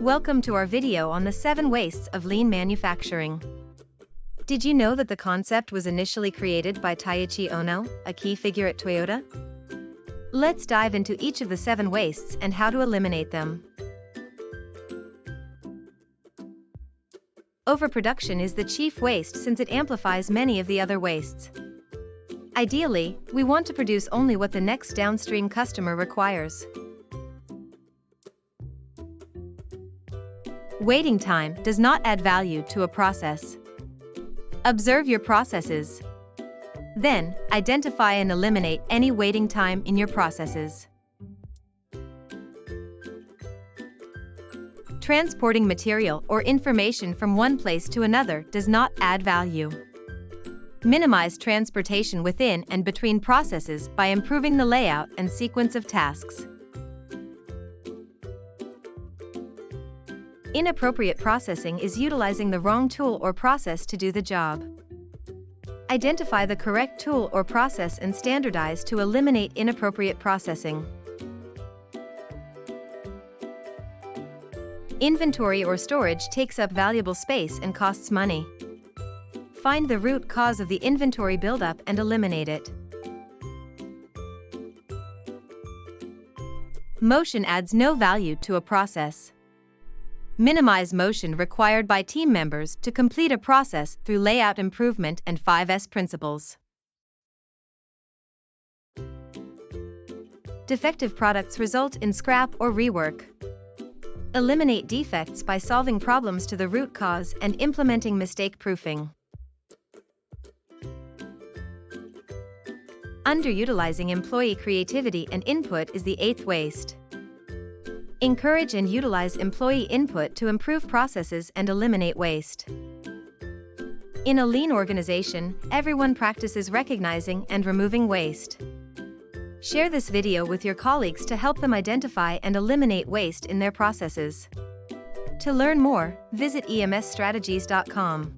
Welcome to our video on the 7 wastes of lean manufacturing. Did you know that the concept was initially created by Taiichi Ohno, a key figure at Toyota? Let's dive into each of the 7 wastes and how to eliminate them. Overproduction is the chief waste since it amplifies many of the other wastes. Ideally, we want to produce only what the next downstream customer requires. Waiting time does not add value to a process. Observe your processes. Then, identify and eliminate any waiting time in your processes. Transporting material or information from one place to another does not add value. Minimize transportation within and between processes by improving the layout and sequence of tasks. Inappropriate processing is utilizing the wrong tool or process to do the job. Identify the correct tool or process and standardize to eliminate inappropriate processing. Inventory or storage takes up valuable space and costs money. Find the root cause of the inventory buildup and eliminate it. Motion adds no value to a process. Minimize motion required by team members to complete a process through layout improvement and 5S principles. Defective products result in scrap or rework. Eliminate defects by solving problems to the root cause and implementing mistake proofing. Underutilizing employee creativity and input is the 8th waste. Encourage and utilize employee input to improve processes and eliminate waste. In a lean organization, everyone practices recognizing and removing waste. Share this video with your colleagues to help them identify and eliminate waste in their processes. To learn more, visit emsstrategies.com.